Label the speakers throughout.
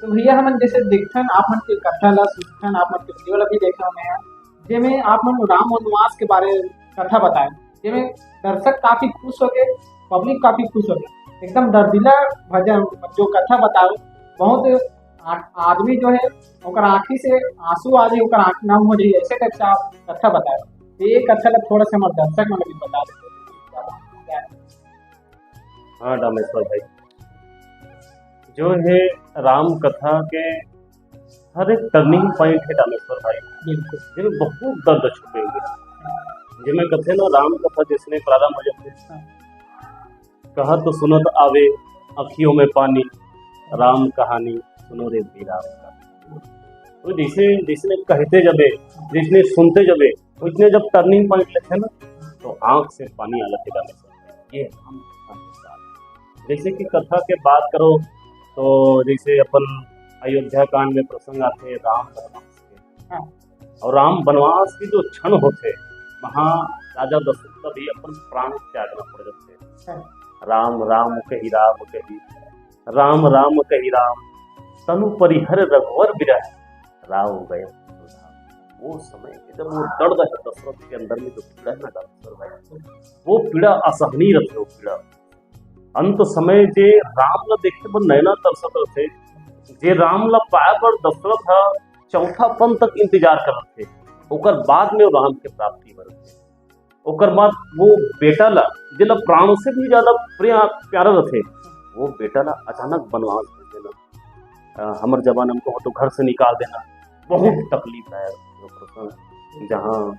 Speaker 1: तो भैया हमन जैसे देखथन आप मन के कथा ला सुनथन आप मन के वीडियो ला भी देखा मैं जेमे आप मन राम वनवास के बारे कथा बताए जेमे दर्शक काफी खुश हो गए, पब्लिक काफी खुश हो गए, एकदम दर्दिला भजन जो कथा बताओ बहुत आदमी जो है ओकर आँखी से आंसू आ जाए, ओकर आँख नम हो जाए, ऐसे टाइप से आप कथा बताए। तो ये कथा ला थोड़ा सा हमारे दर्शक मन भी बता देते।
Speaker 2: हाँ डामेश्वर भाई, जो है राम कथा के हर एक टर्निंग पॉइंट है डामेश्वर भाई,
Speaker 1: बिल्कुल
Speaker 2: जिनमें बहुत दर्द छुपेंगे। जिनमें कथे ना राम कथा जिसने प्रारंभ हो जाते कहा तो सुनत आवे अखियों में पानी, राम कहानी सुनो रे भी राम का। तो जिसे जिसने कहते जबे जिसने सुनते जबे उसने जब टर्निंग पॉइंट लिखे ना तो आंख से पानी आ लगेगा। ये राम कथा के साथ जैसे कि कथा के बात करो तो जैसे अपन अयोध्या कांड में प्रसंग आते हैं राम वनवास के, और राम वनवास की जो क्षण होते वहाँ राजा दशरथ का भी अपन प्राण त्यागना पड़ जाते। राम राम कही राम कही, राम राम कही राम, तनु परिहर रघुवर बिरह, राव गए। वो समय जब वो दर्द है दशरथ के अंदर में जो पीड़ा है ना डाक्टर भाई, वो पीड़ा असहनीय रहती, वो पीड़ा अंत समय जे राम ला देखे पर नैना तरसत रहे, जे राम ला पाया पर दशरथ चौथा पन तक इंतजार कर रहे थे। ओकर बाद में राम के प्राप्ति बरते, ओकर बाद वो बेटा ला जिला प्राण से भी ज्यादा प्यारा रहे, वो बेटा ला अचानक वनवास भेज देना, हमर जवान हमको तो घर से निकाल देना, बहुत तकलीफ है वो प्रसंग। जहाँ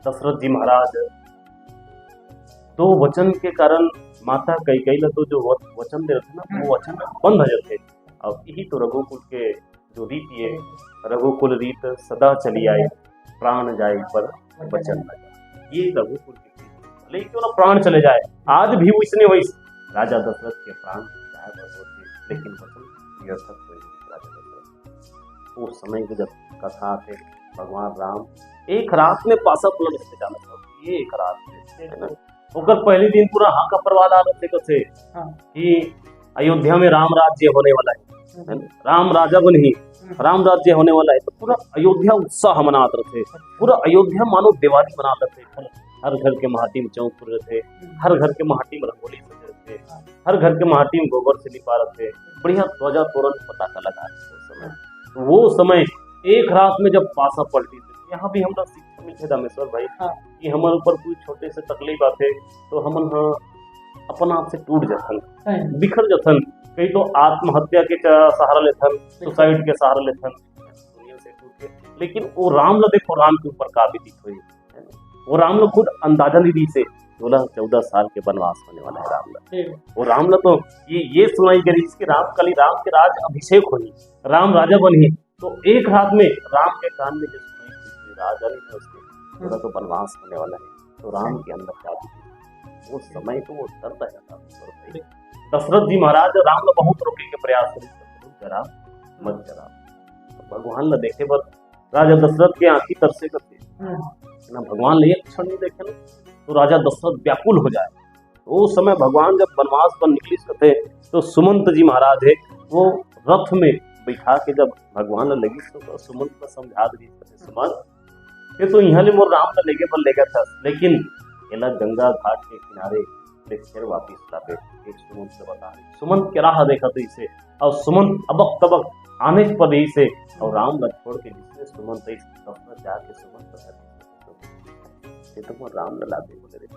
Speaker 2: दशरथ जी महाराज दो वचन के कारण माता कई तो जो वचन दे रहे ना वो वचन बंद हो जाते। अब यही तो रघुकुल के जो रीति है, रघुकुल रीत सदा चली आई, प्राण जाए पर वचन न जाए। ये रघुकुल की रीत, लेकिन ना प्राण चले जाए आज भी वैसने वैस राजा दशरथ के प्राण जाए होते, लेकिन वचन निरर्थक हुए राजा दशरथ। उस समय के जब कथा थे भगवान राम एक रात में पासा पलट से जाना था, ये एक रात में है ना। ओकर पहले दिन पूरा हाँ का परवाद आ रहे थे कि अयोध्या में राम राज्य होने वाला है, राम राजा बन ही राम राज्य होने वाला है। तो पूरा अयोध्या उत्साह मनाते रहे, पूरा अयोध्या मानो दिवाली मनाते थे। हर घर के माटी में चौक पूरे थे, हर घर के माटी में रंगोली सजे थे, हर घर के माटी में गोबर से लिपा रहे थे, बढ़िया ध्वजा तोरण पताका लगा रहे। वो समय एक रात में जब पासा पलटी थी, यहाँ भी हमरा सीखने मिले रामेश्वर भाई कि हमारे ऊपर कोई छोटे से तकलीफ आते तो हमन अपन आप से टूट जाथन, बिखर जाथन, कई तो आत्महत्या के सहारा लेथन, सुसाइड के सहारा लेथन, दुनिया से टूट के। लेकिन वो राम ला देखो, राम के ऊपर का बीती हुई, वो राम ला खुद अंदाजा नहीं दी से 16-14 साल के वनवास होने वाला है राम ला। वो राम ला तो ये सुनाई गई इसके राम कली राम के राज अभिषेक हुई, राम राजा बनी। तो एक रात में राम के कान में जो सुनाई राजा ने उसके थोड़ा तो वनवास होने वाला है, तो राम के अंदर क्या बीती वो समय तो वो डरता है। दशरथ जी महाराज राम ला बहुत रोके के प्रयास करा मत करा, तो भगवान ला देखे पर राजा दशरथ के आंखी तरसे करते ना, भगवान ले एक क्षण नहीं देखे ना तो राजा दशरथ व्याकुल हो जाए। तो उस समय भगवान जब वनवास पर निकली सकते तो सुमंत जी महाराज है वो रथ में बैठा के जब भगवान ला लगी तो सुमंत को समझा दी सुमंत ये तो यहाँ ले मोर राम ला लेके पर लेगा था, लेकिन एला गंगा घाट के किनारे फिर वापिस लाते। एक सुमंत से बता रही सुमंत क्या राह देखा तो इसे, और सुमंत अबक तबक आने पर यही से, और राम ला छोड़ के जिसने सुमंत जाके सुमंत ये तो मोर राम ला लादे बोले,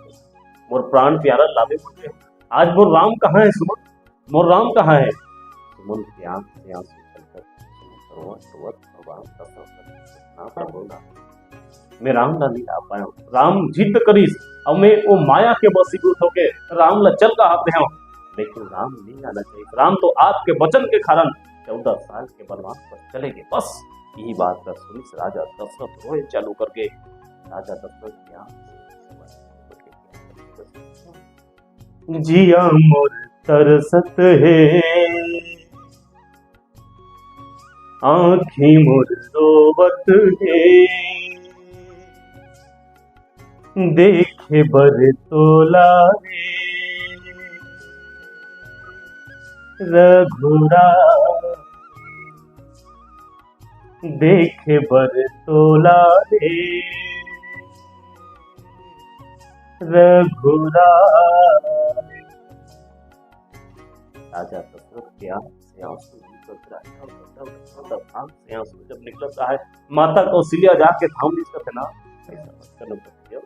Speaker 2: मोर प्राण प्यारा लादे बोले, आज मोर राम कहाँ है सुमंत, मोर राम कहाँ है। सुमंत की आंख से आंसू चलकर भगवान मैं राम ला नहीं आ पाया, राम जिद करीस और मैं वो माया के बसीभूत होके राम ला चल रहा हैं, लेकिन राम नहीं आना चाहिए। राम तो आपके वचन के कारण 14 साल के वनवास पर चले गए। बस यही बात का सुनी से राजा दशरथ रोए चालू करके, राजा दशरथ जिया मोर तरसत है, आँखी मोर रोवत है, देखे बर तोला रघुरा देखे बर तोला रे रघुराई। राजा दशरथ के आंख से आंसू जब निकलता है, माता कौशल्या जाके थाम ली सकते ना, ऐसा मत करना पड़ेगा।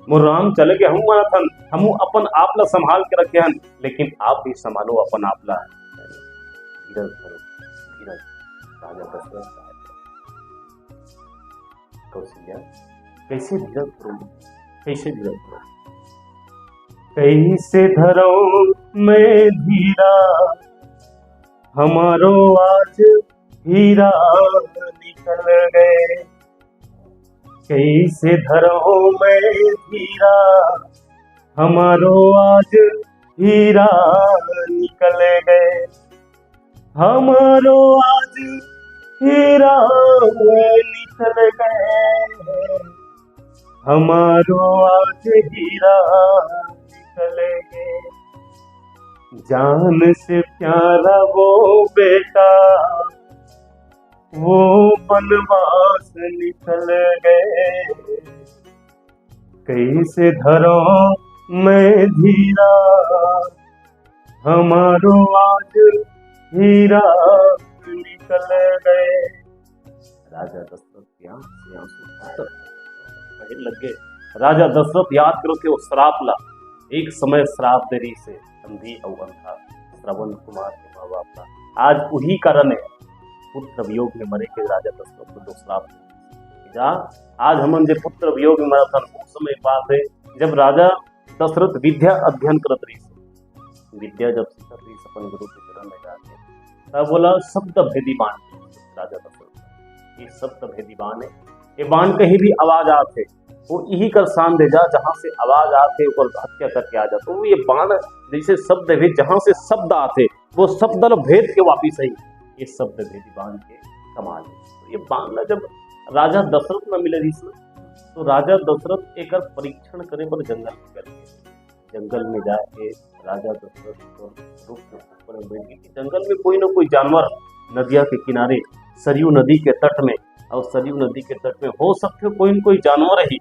Speaker 2: मोर राम चले गए हम माना थन, हम अपन आपला संभाल के रखे हन, लेकिन आप भी संभालो अपन आपला। धीरज करो, धीरज। राजा दशरथ कौशल्या कैसे धीरज करो, कैसे धीरज करो, कैसे धरो मैं धीरा, हमारो आज हीरा निकल गए। कैसे धरो मैं धीरा, हमारो आज हीरा निकल गए। हमारो आज हीरा निकल गए, हमारो आज हीरा निकल गए। जान से प्यारा वो बेटा, वो बनवास निकल गए। कैसे धरो मैं धीरा, हमारो आज हीरा निकल गए। राजा दशरथ के आंख से आंसू बहने लग गए। राजा दशरथ याद करो कि वो श्राप ला, एक समय श्राप देरी से अंधी और अंधा श्रवण कुमार के माँ बाप का आज वही कारण है पुत्र वियोग में मरे के। राजा दशरथ को दो श्राप जा आज हमन जे पुत्र वियोग में मरा था, उस समय बात है जब राजा दशरथ विद्या अध्ययन करत रही से, विद्या जब सीखत रही अपन गुरु के चरण में जाके तब बोला शब्द भेदी बाण। राजा दशरथ ये शब्द भेदी बाण है, ये बाण कहीं भी आवाज आते वो यही कर शान दे जा, जहां से आवाज आते ऊपर हत्या करके आ जाते। तो ये बाण जैसे शब्द भेद, जहां से शब्द आते वो शब्द भेद के वापिस आई, ये शब्द भेदी बाण के कमाल है। तो ये बाण जब राजा दशरथ न मिले रही तो राजा दशरथ एक परीक्षण करे पर जंगल में गए। जंगल में जाके राजा दशरथ रुख के ऊपर बैठ गए। जंगल में कोई ना कोई जानवर नदिया के किनारे सरयू नदी के तट में, और सरयू नदी के तट में हो सकते कोई न कोई जानवर ही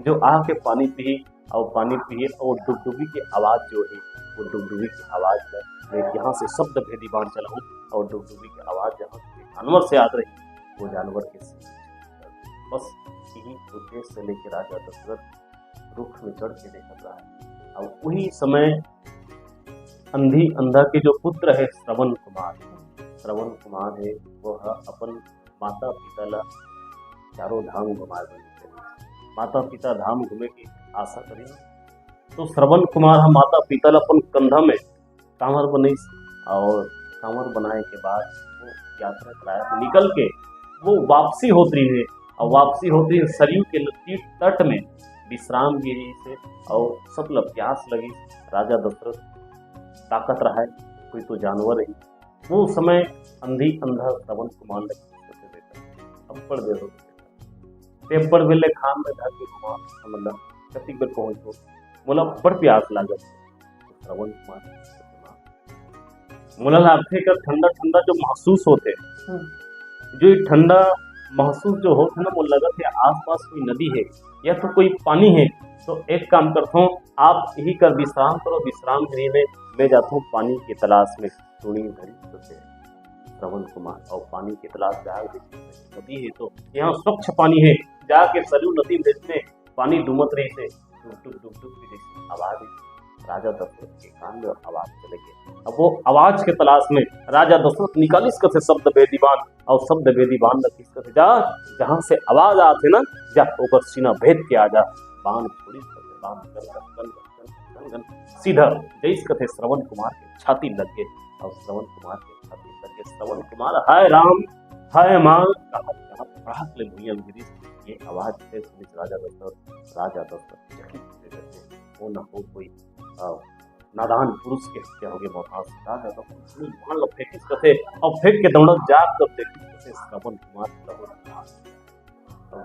Speaker 2: जो आके पानी पिए और डुगडुगी की आवाज जो है वो डुगडुगी की आवाज है। मैं यहाँ से शब्द भेदी बाण चलाऊं और डुगडुगी की आवाज जहाँ जानवर से आ रही वो जानवर के बस यही उद्देश्य से लेकर राजा दशरथ रुख में चढ़ के देख रहा है। और वही समय अंधी अंधा के जो पुत्र है श्रवण कुमार है, वह अपन माता पिता ला चारों धाम घुमा गए। माता पिता धाम घूमे की आशा करें तो श्रवण कुमार हम माता पिता ला अपन कंधा में कांवर बने, और कांवर बनाए के बाद वो यात्रा कराया तो निकल के वो वापसी होती है। और वापसी होती है सरयू के तट में विश्राम गिरी से, और सब लोग प्यास लगी। राजा दशरथ ताकत रहा है, कोई तो जानवर ही। वो समय अंधी अंधा श्रवण कुमार लगे अप्पड़ दे दो पेपर वेले खान में धाके घुमा मतलब कति बेर पहुंचो मोला बड़ प्यास लागत। श्रवण कुमार मोला लागते का ठंडा ठंडा जो महसूस होते, जो ये ठंडा महसूस जो होते ना, मुझे लगा कि आसपास कोई नदी है या तो कोई पानी है। तो एक काम करता हूँ, आप यही कर विश्राम करो। विश्राम गृह में मैं जाता हूँ पानी की तलाश में। थोड़ी घड़ी सोचे श्रवण कुमार और पानी की तलाश नदी है तो यहाँ स्वच्छ पानी है, जाके सरयू नदी में पानी डूमत रही से डुब डुब डुब की जैसी आवाज है। राजा दशरथ के कान में आवाज चले गए। अब वो आवाज के तलाश में राजा दशरथ निकालिस कथे शब्द भेदी बाण, और शब्द भेदी बाण किस कथे जा जहां से आवाज आते ना, जा ओकर सीना भेद के आ जा। बाण छोड़ी बाण सीधा जैस कथे श्रवण कुमार के छाती लग गए, और श्रवण कुमार के छाती लग गए। श्रवण कुमार हाय राम हाय मां ये आवाज से सुनी राजा दशरथ वो न हो कोई नादान पुरुष के हत्या हो गए। बहुत राजा दशरथ फेंकिस कथे और फेंक के दौड़त जाग कर देखिस श्रवण कुमार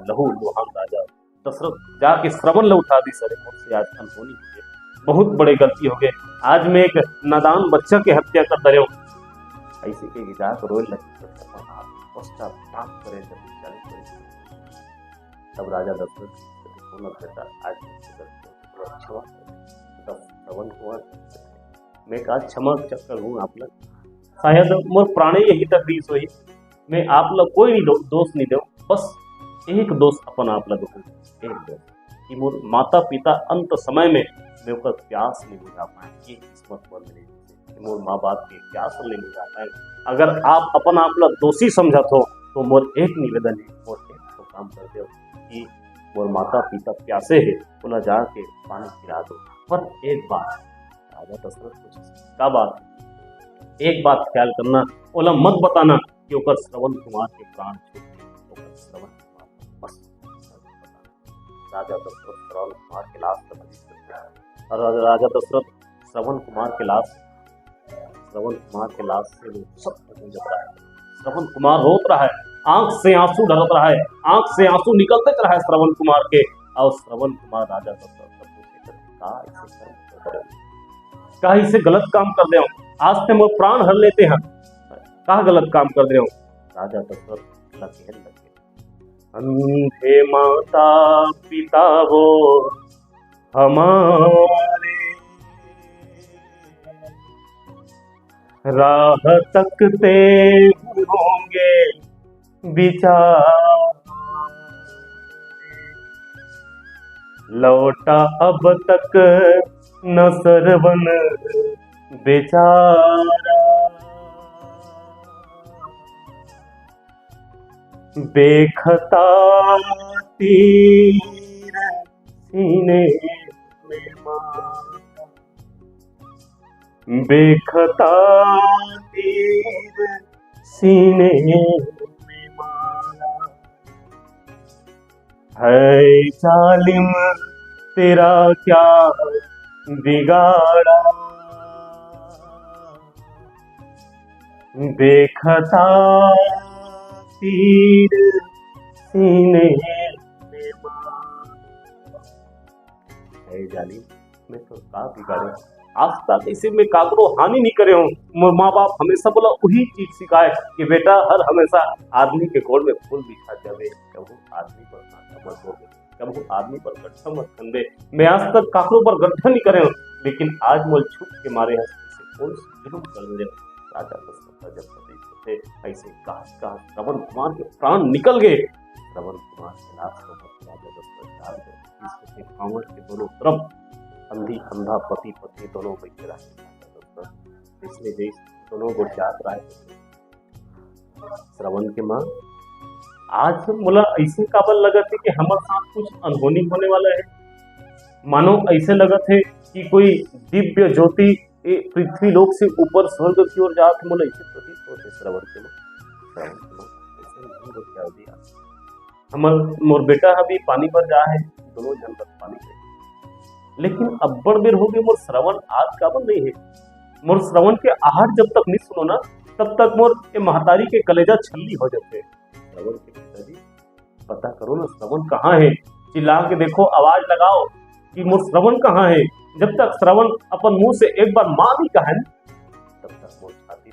Speaker 2: लहू लुहान राजा दशरथ जाके श्रवण ले उठा दी। सरे मुझसे आज अनहोनी हो गई, बहुत बड़े गलती हो गए। आज मैं एक नादान बच्चा की हत्या कर दे रहा हूँ। ऐसे के जाकर रोए लगी पश्चाताप करे जब 40 वर्ष तब राजा दशरथ को न कहता आज क्षमा श्रवण कुमार मैं का क्षमा चक्कर हूँ आप लोग शायद मोर प्राणे यही तकलीफ हुई मैं आप लोग कोई नहीं दोष नहीं दो बस एक दोष अपन आप लोग एक दोष कि मोर माता पिता अंत समय में मेरे को प्यास नहीं बुझा पाए ये किस्मत बन रही कि मोर माँ बाप के प्यास नहीं बुझा पाए अगर आप अपन आप लोग दोषी समझत हो तो मोर एक निवेदन है मोर एक तो काम कर दो कि मोर माता पिता प्यासे है उन्हें जाके पानी पिला दो पर एक बात राजा दशरथ कुछ का बात एक बात ख्याल करना ओला मत बताना कि ओकर श्रवण कुमार के प्राण छूट ओकर श्रवण कुमार बस राजा दशरथ श्रवण कुमार के लाश और राजा दशरथ श्रवण कुमार के लाश से वो सब जब रहा है श्रवण कुमार रोत रहा है आंख से आंसू ढलत रहा है आंख से आंसू निकलते रहा है श्रवण कुमार के और श्रवण कुमार राजा दशरथ का इसे गलत काम कर दे आज से मोर प्राण हर लेते हैं का गलत काम कर दे राजा दशरथ कहने लगे अंधे माता पिता वो हमारे राह तकते होंगे विचार लौटा अब तक न सरवन बेचारा बेखता तीर सीने में मारा बेखता तीर सीने में मारा है जालिम तेरा क्या बिगाड़ा बेखता तीर सीने में मारा है जालिम मैं तो का बिगाड़े आज तक इसे में काकरो हानि नहीं करे हूँ माँ बाप हमेशा बोला वही चीज सिखाए कि बेटा हर हमेशा आदमी के गोड़ में फूल बिछा जावे कबू आदमी पर नाटा मत बोले कबू आदमी पर गड्ढा मत खंदे मैं आज तक काकरो पर गड्ढा नहीं करे हूँ लेकिन आज मोल छुप के मारे हंसी कौन जुलूम कर रहे राजा दशरथ जब प्रदेश थे ऐसे कहा श्रवण कुमार के प्राण निकल गए श्रवण कुमार के लाश को राजा दशरथ के दोनों तरफ अंधी अंधा पति पत्नी दोनों बैठे रहे इसलिए देश दोनों को जात रहे श्रवण के माँ आज मुला ऐसे काबल लगा थे कि हमारे साथ कुछ अनहोनी होने वाला है मानो ऐसे लगा थे कि कोई दिव्य ज्योति पृथ्वी लोक से ऊपर स्वर्ग की ओर जाते मुला ऐसे प्रतीत होते श्रवण के माँ क्या दिया हमार मोर बेटा अभी पानी पर जा है दोनों जन पर पानी पे लेकिन अब्बड़ बेर हो गए मोर श्रवण आज काबल नहीं है मोर श्रवण के आहार जब तक नहीं सुनो ना तब तक मोर ये महतारी के कलेजा छल्ली हो जाते श्रवण के पिताजी पता करो ना श्रवण कहाँ है चिल्ला के देखो आवाज लगाओ कि मोर श्रवण कहाँ है जब तक श्रवण अपन मुंह से एक बार माँ भी कहे तब तक मोर छाती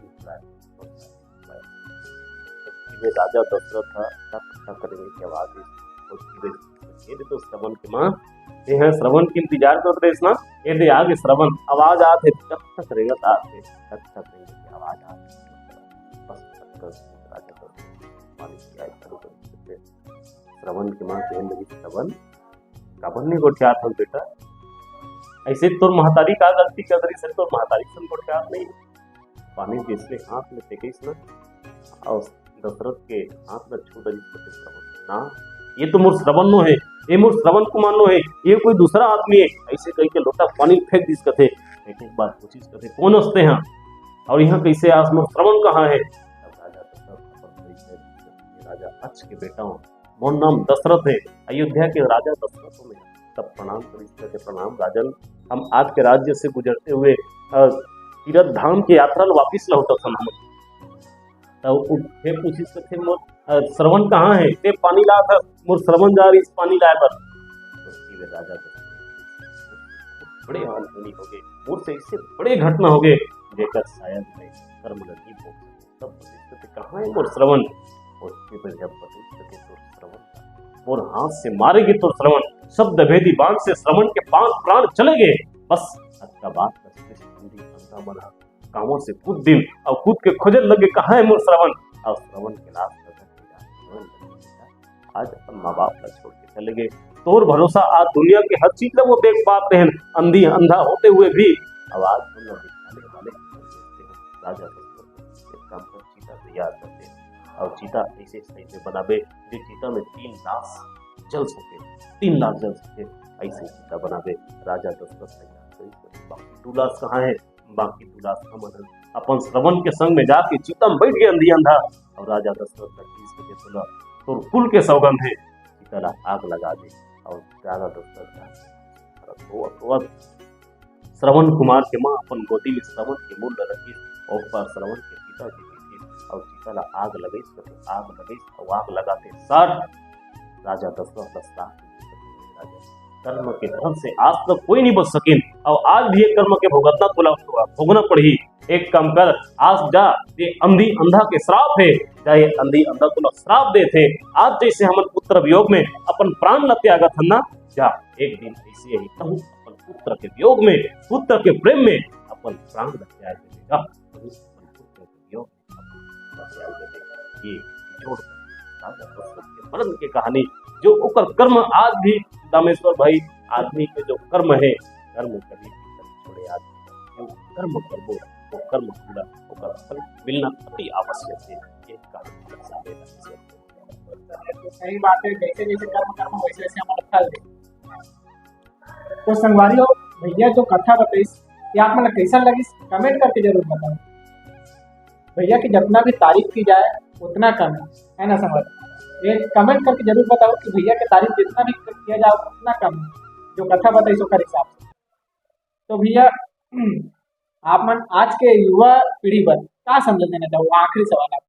Speaker 2: नहीं राजा दशरथ था तक करेंगे की आवाज ये तो श्रवण के माँ ये है श्रवण की इंतजार कर रहे ना ये दे आगे श्रवण आवाज आते तब तक रहेगा आते तब तक रहेगी आवाज आती बस राजा मालिक की आय शुरू कर श्रवण की माँ कहने लगी श्रवण काबन नहीं गोठियात हो बेटा ऐसे तोर महतारी का गलती कर रही सर तोर महतारी से गोठियात नहीं पानी जिसने हाथ में फेंकिस ना और दशरथ के हाथ में छू डरी श्रवण ना ये तो मोर श्रवण नो है ये मोर श्रवण कुमार नो है ये कोई दूसरा आदमी है ऐसे कह के लोटा पानी फेंक दिस कथे एक बार कोशिश करते कौन हंसते हैं और यहाँ कैसे आज मोर श्रवण कहाँ है राजा अक्ष के बेटा हूँ मोर नाम दशरथ है अयोध्या के राजा दशरथ में तब प्रणाम कर प्रणाम राजन हम आपके राज्य से गुजरते हुए तीर्थ धाम की यात्रा वापिस लौटा था हम तब फिर पूछिस थे मोर श्रवण कहाँ है ते पानी ला था मोर श्रवण जा रही पानी लाए पर तो राजा बड़े हानि हो गए मोर से इससे बड़े घटना हो गए देखकर शायद मैं कर्म लगी तब कहाँ है मोर श्रवण और फिर जब बदल सके तो श्रवण और हाथ से मारेगी तो श्रवण, शब्द भेदी बाण से श्रवण के प्राण चलेंगे। बस अच्छा बात अंधा बना कामों से कूद दिन और कूद के खोजल लगे कहाँ है मोर श्रवण, और श्रवण के लाभ आज अपन माँ बाप का छोड़ के चले गए। तोर भरोसा आज दुनिया के हर चीज वो देख पाते हैं, अंधी अंधा होते हुए भी आवाज दिखाने वाले राजा काम पर चीता तैयार करते हैं और चीता ऐसे सही में बनावे जो चीता में 3 लाख जल सके, 3 लाख जल सके, ऐसे चीता बनावे राजा दशरथ तैयार। बाकी 2 लाख कहाँ है, बाकी 2 लाख का मदद अपन श्रवण के संग में जाके चीता में बैठ गए अंधी अंधा, और राजा दशरथ का चीज के सुना तो कुल के सौगंध है चीता आग लगा दे, और राजा दशरथ तो श्रवण कुमार के माँ अपन गोदी में श्रवण के मूल रखी और पर श्रवण के पिता जी की और चीता आग लगे और आग लगाते सार राजा दशरथ कर्म के धन से आज तक कोई नहीं बच सके, और आज भी एक कर्म के भोगना पड़ी। एक काम कर, आज जा ये अंधी अंधा के श्राप है, चाहे अंधी अंधा को श्राप दे थे, आज जैसे हम पुत्र वियोग में अपन प्राण न त्यागत ना, जा एक दिन ऐसे ही कहूँ अपन पुत्र के वियोग में, पुत्र के प्रेम में अपन प्राण न त्याग देगा, पुत्र के वियोग ये जोड़ मरण की कहानी जो ओकर कर्म आज भी दामेश्वर भाई आदमी के जो कर्म है, कर्म कभी छोड़े आदमी कर्म करबो वो कर्म पूरा ओकर फल मिलना अति आवश्यक है। एक कारण
Speaker 1: सही बात है, जैसे जैसे कर्म वैसे वैसे हमारा फल दे। तो संगवारियों भैया जो कथा बताई ये आप मैंने कैसा लगी कमेंट करके जरूर बताओ। भैया की जितना भी तारीफ की जाए उतना कम है ना संगवारी, ये कमेंट करके जरूर बताओ कि भैया की तारीफ जितना भी किया जाए उतना कम है, जो कथा बताई सो कर हिसाब से। तो भैया आप मन आज के युवा पीढ़ी पर क्या संदेश देना चाहो, आखिरी सवाल आप